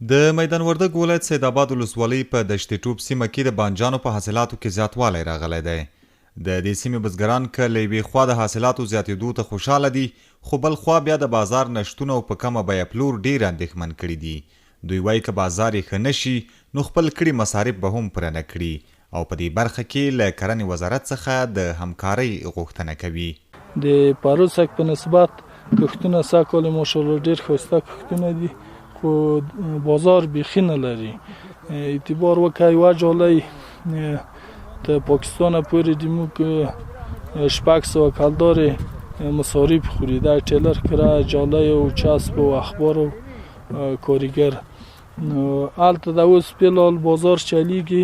د میدان وردګ ولایت سید آباد ولسوالۍ په دشت ټوپ سیمه کې د بانجانو په حاصلاتو کې زیاتوالی راغلی دی. د دې سیمې بزګران که له یوې خوا د حاصلاتو زیاتېدو ته خوشحاله دي، خو بل خوا بیا د بازار نشتون او په کمه بیه پلور ډېر اندېښمن کړي دي. دوی وایي که بازار یې ښه نشي نو خپل کړي مصارف به هم پوره نه کړي او په دې برخه کې له کرنې وزارت څخه د همکارۍ غوښتنه کوي. د پروسک په نسبت کښتونه سږکال ماشاءالله ډېر ښایسته کښتونه دي، خو بازار بیخي نه لري. اعتبار وکړئ یوه جالۍ د پاکستان پورې د موږ 600 کلدارې مصارف خوري، د ټیلر کره جالۍ او چسب او اخبار او کارګر. هلته د اوس فعلحال بازار چلیږي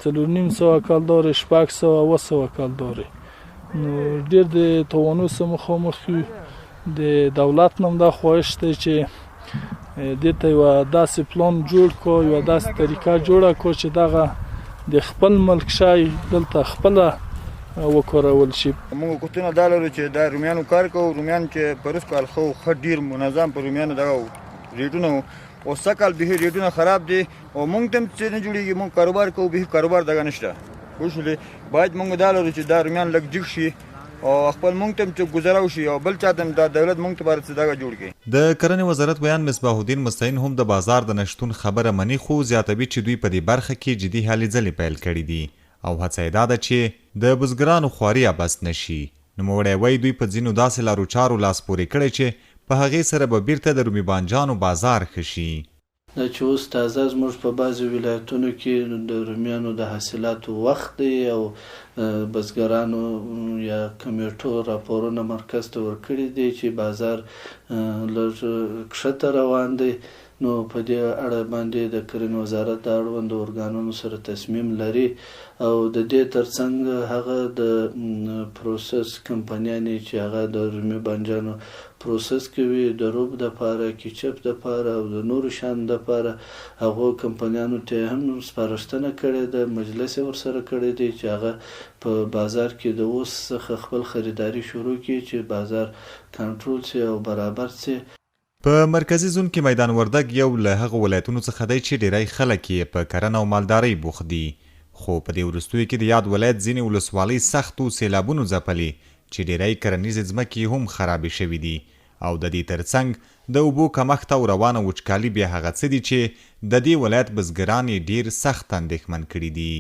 4.5 کلدارې 600 او 700 کلدارې. ډېر د تاوانو سره مخامخ یو. د دولت نه هم دا خواهش دی چې دې ته یوه داسې پلان جوړ کړو، یوه داسې طریقه جوړه کړو چې دغه د خپل ملک شی دلته خپله وکارول شي. موږ کښتونه دا لرو چې د رومیانو کار کوو. رومیان چې پروس کال ښه ډېر منظم په رومیانو دغه ریټونه او سږکال بیخي ریټونه خراب دي او موږ ته هم چې نه جوړېږي. موږ کاروبار کوو، بیخي کاروبار دغه نشته. پوه شولې، باید موږ دا لرو چې دا رومیان لږ جګ شي او خپل موږ ته هم چې ګزاره وشي او بل چا ته هم دا دولت موږ ته باید دغه جوړ کړي. د کرنې وزارت ویان مصباح الدین مستعین هم د بازار د نشتون خبره مني، خو زیاتوي چې دوی په دې برخه کې جدي هلې ځلې پیل کړي دي او هڅه یې دا ده چې د بزګرانو خواري عبث نشي. نوموړی وایي دوی په ځینو داسې لارو چارو لاس پورې کړی چې په هغې سره به بیرته د رومي بانجانو بازار ښه شي. دا چې اوس تازه زموږ په بعضو ولایتونو کې د رومیانو د حاصلاتو وخت دی او بزګرانو یا کمیټو راپورونه مرکز ته ورکړي دي چې بازار لږ کښته روان دی. نو په دې اړه باندې د کرنې وزارت د اړوندو ارګانونو سره تصمیم لري او د دې ترڅنګ هغه د پروسس کمپنیانې چې هغه د رومي بانجانو پروسس کوي، د روب دپاره، کیچپ دپاره او د نورو شیانو دپاره، هغو کمپنیانو ته هم سپارښتنه کړې ده، مجلس یې ورسره کړی دی چې هغه په بازار کې د اوس څخه خپل خریداري شروع کړي چې بازار کنټرول شي او برابر شي. په مرکزي زون کې میدان وردګ یو له هغو ولایتونو څخه دی چې ډیری خلک یې په کرنه او مالدارۍ بوخت دي، خو په دې وروستیو کې د یاد ولایت ځینې ولسوالۍ سختو سیلابونو ځپلي چې ډیری کرنیزې ځمکې هم خرابې شوي دي او د دې ترڅنګ د اوبو کمښت او روانه وچکالي بیا هغه څه دي چې د دې ولایت بزګران یې ډیر سخت اندېښمن کړي دي.